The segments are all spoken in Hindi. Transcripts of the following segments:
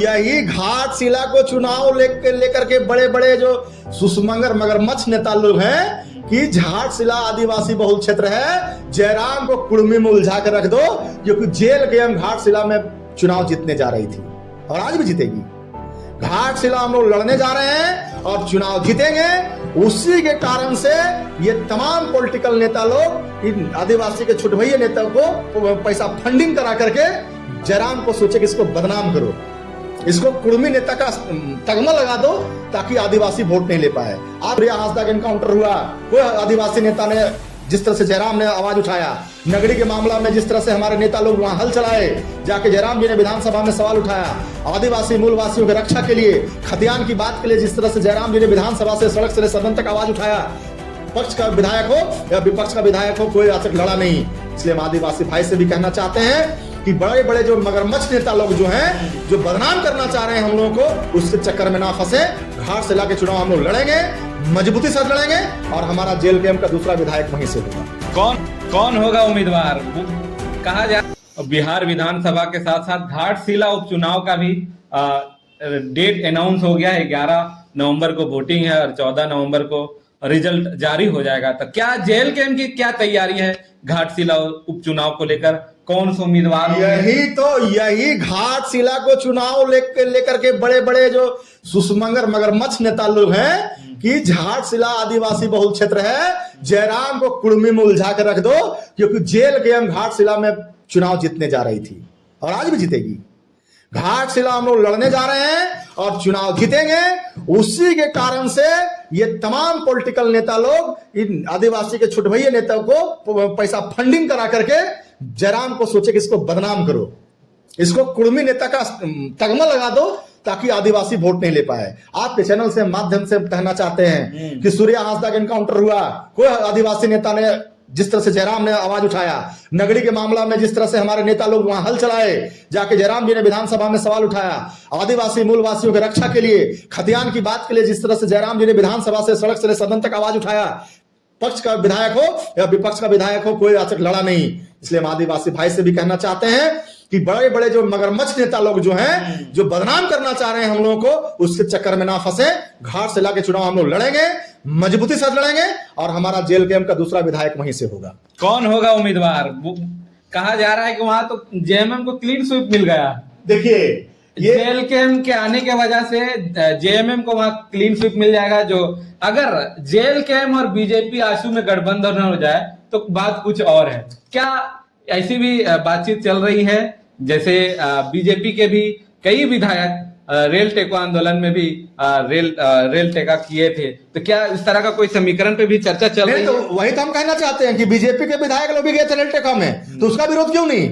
यही घाटशिला को चुनाव लेकर के बड़े बड़े जो सुसमंगर मगरमच्छ नेता लोग हैं कि घाटशिला आदिवासी बहुल क्षेत्र है, जयराम को कुड़मी में उलझा कर रख दो, क्योंकि जेल के हम घाटशिला में चुनाव जीतने जा रही थी और आज भी जीतेगी। घाटशिला हम लोग लड़ने जा रहे हैं और चुनाव जीतेंगे। उसी के कारण से ये तमाम पॉलिटिकल नेता लोग इन आदिवासी के छोटे भैया नेता को पैसा फंडिंग करा करके जयराम को सोचे कि इसको बदनाम करो, इसको कुड़मी नेता का तगमा लगा दो ताकि आदिवासी वोट नहीं ले पाए। आज आज तक एनकाउंटर हुआ, कोई आदिवासी नेता ने जिस तरह से जयराम ने आवाज उठाया, नगरी के मामला में जिस तरह से हमारे नेता लोग वहां हल चलाए, जाके जयराम जी ने विधानसभा में सवाल उठाया, आदिवासी मूलवासियों की रक्षा के लिए, खतियान की बात के लिए जिस तरह से जयराम जी ने विधानसभा से सड़क से सदन तक आवाज उठाया, पक्ष का विधायक हो या विपक्ष का विधायक हो, कोई आज तक लड़ा नहीं। इसलिए हम आदिवासी भाई से भी कहना चाहते हैं कि बड़े बड़े जो मगरमच्छ नेता लोग जो हैं, जो बदनाम करना चाह रहे हैं हम लोगों को, उसके चक्कर में ना फंसे। घाटशिला के चुनाव हम लोग लड़ेंगे, मजबूती से लड़ेंगे और हमारा जेल कैंप का दूसरा विधायक वहीं से होगा। कौन होगा उम्मीदवार कहा जाए। बिहार विधानसभा के साथ साथ घाटशिला उपचुनाव का भी डेट अनाउंस हो गया है। 11 नवंबर को वोटिंग है और 14 नवंबर को रिजल्ट जारी हो जाएगा। तो क्या जेल कैंप की क्या तैयारी है घाटशिला उपचुनाव को लेकर, कौन से उम्मीदवार? यही घाटशिला को चुनाव लेकर के बड़े बड़े जो सुसमंगर मगरमच्छ नेता लोग हैं कि घाटशिला आदिवासी बहुल क्षेत्र है, जयराम को कुड़मी में उलझा कर रख दो, क्योंकि जेल के हम घाटशिला में चुनाव जीतने जा रही थी और आज भी जीतेगी। घाटशिला हम लोग लड़ने जा रहे हैं और चुनाव जीतेंगे। उसी के कारण से ये तमाम पॉलिटिकल नेता लोग इन आदिवासी के छोटे भैया नेता को पैसा फंडिंग करा करके जयराम को सोचे कि इसको बदनाम करो, इसको कुड़मी नेता का तगमा लगा दो ताकि आदिवासी वोट नहीं ले पाए। आपके चैनल से माध्यम से कहना चाहते हैं कि सूर्या आज तक एनकाउंटर हुआ, कोई आदिवासी नेता ने जिस तरह से जयराम ने आवाज उठाया, नगरी के मामला में जिस तरह से हमारे नेता लोग वहां हल चलाए, जाके जयराम जी ने विधानसभा में सवाल उठाया, आदिवासी मूलवासियों की रक्षा के लिए, खतियान की बात के लिए जिस तरह से जयराम जी ने विधानसभा से सड़क से सदन तक आवाज उठाया, पक्ष का विधायक हो या विपक्ष का विधायक हो, कोई आज तक लड़ा नहीं। इसलिए हम आदिवासी भाई से भी कहना चाहते हैं कि बड़े बड़े जो मगरमच्छ नेता लोग जो हैं, जो बदनाम करना चाह रहे हैं हम लोगों को, उसके चक्कर में ना फंसे। घाटशिला के चुनाव हम लोग लड़ेंगे, मजबूती से लड़ेंगे और हमारा जेल कैंप का दूसरा विधायक वहीं से होगा। कौन होगा उम्मीदवार? कहा जा रहा है कि वहां तो जेएमएम को क्लीन स्वीप मिल गया। देखिए, जेल कैंप के आने की वजह से जेएमएम को वहां क्लीन स्वीप मिल जाएगा। जो अगर जेल कैंप और बीजेपी आशू में गठबंधन हो जाए तो बात कुछ और है। क्या ऐसी भी बातचीत चल रही है? जैसे बीजेपी के भी कई विधायक रेल टेको आंदोलन में भी रेल टेका किए थे, तो क्या इस तरह का कोई समीकरण पे भी चर्चा चल रही है? तो वही तो हम कहना चाहते हैं कि बीजेपी के विधायक लोग भी गए थे रेल टेका में, तो उसका विरोध क्यों नहीं?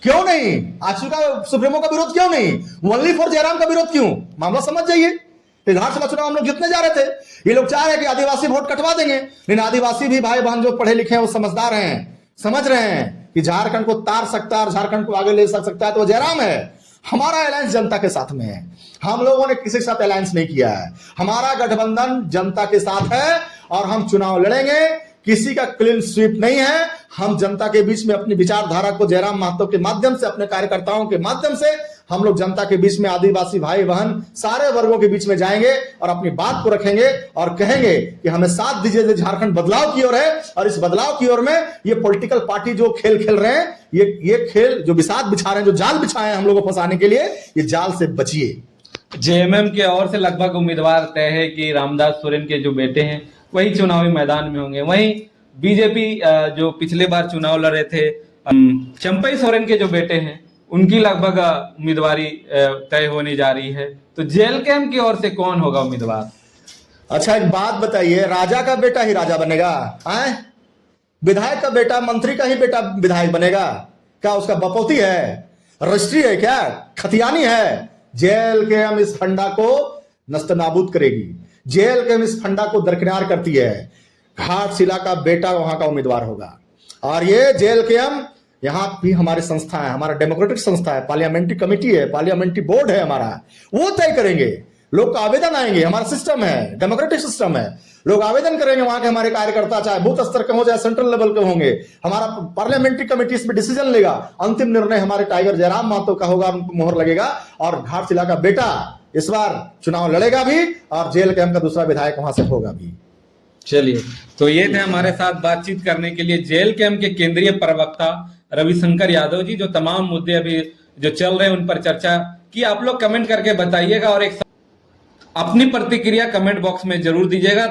क्यों नहीं? आशू का सुप्रीमो का विरोध क्यों नहीं? ओनली फॉर जयराम का विरोध क्यों? मामला समझ जाइए। घाटशिला चुनाव हम लोग जीतने जा रहे थे, ये लोग चाह रहे हैं कि आदिवासी वोट कटवा देंगे, लेकिन आदिवासी भी भाई बहन जो पढ़े लिखे हैं वो समझदार हैं, समझ रहे हैं कि झारखंड को तार सकता है और झारखंड को आगे ले सकता है तो जयराम है। हमारा अलायंस जनता के साथ में है, हम लोगों ने किसी के साथ अलायंस नहीं किया है। हमारा गठबंधन जनता के साथ है और हम चुनाव लड़ेंगे। किसी का क्लीन स्वीप नहीं है। हम जनता के बीच में अपनी विचारधारा को जयराम महतो के माध्यम से, अपने कार्यकर्ताओं के माध्यम से हम लोग जनता के बीच में, आदिवासी भाई बहन सारे वर्गों के बीच में जाएंगे और अपनी बात को रखेंगे और कहेंगे कि हमें साथ दीजिए, झारखंड बदलाव की ओर है और इस बदलाव की ओर में ये पॉलिटिकल पार्टी जो खेल खेल रहे हैं, ये खेल जो बिसात बिछा रहे हैं, जो जाल बिछाए हैं हम लोगों को फंसाने के लिए, ये जाल से बचिए। जेएमएम की ओर से लगभग उम्मीदवार तय है कि रामदास सोरेन के जो बेटे हैं वही चुनावी मैदान में होंगे। वहीं बीजेपी जो पिछले बार चुनाव लड़े थे, चंपई सोरेन के जो बेटे हैं, उनकी लगभग उम्मीदवारी तय होने जा रही है। तो जेल कैंप की ओर से कौन होगा उम्मीदवार? अच्छा, एक बात बताइए, राजा का बेटा ही राजा बनेगा? विधायक का बेटा, मंत्री का ही बेटा विधायक बनेगा? क्या उसका बपौती है, रजिस्ट्री है, क्या खतियानी है? जेल के हम इस फंडा को नस्तनाबूद करेगी, जेल के हम इस फंडा को दरकिनार करती है। घाटशिला का बेटा वहां का उम्मीदवार होगा और ये जेल के हम, यहां भी हमारी संस्था है, हमारा डेमोक्रेटिक संस्था है, पार्लियामेंट्री कमेटी है, पार्लियामेंट्री बोर्ड है हमारा, वो तय करेंगे। लोग का आवेदन आएंगे, हमारा सिस्टम है, डेमोक्रेटिक सिस्टम है, लोग आवेदन करेंगे, वहां के हमारे कार्यकर्ता चाहे बूथ स्तर के हो चाहे सेंट्रल लेवल के होंगे, हमारा पार्लियामेंट्री कमेटी इस पर डिसीजन लेगा, अंतिम निर्णय हमारे टाइगर जयराम महतो का होगा, उन पर मोहर लगेगा और घाटशिला का बेटा इस बार चुनाव लड़ेगा भी और जेल कैंप का दूसरा विधायक वहां से होगा भी। चलिए, तो ये थे हमारे साथ बातचीत करने के लिए जेल कैंप के केंद्रीय प्रवक्ता रविशंकर यादव जी, जो तमाम मुद्दे अभी जो चल रहे हैं उन पर चर्चा की। आप लोग कमेंट करके बताइएगा और एक अपनी प्रतिक्रिया कमेंट बॉक्स में जरूर दीजिएगा।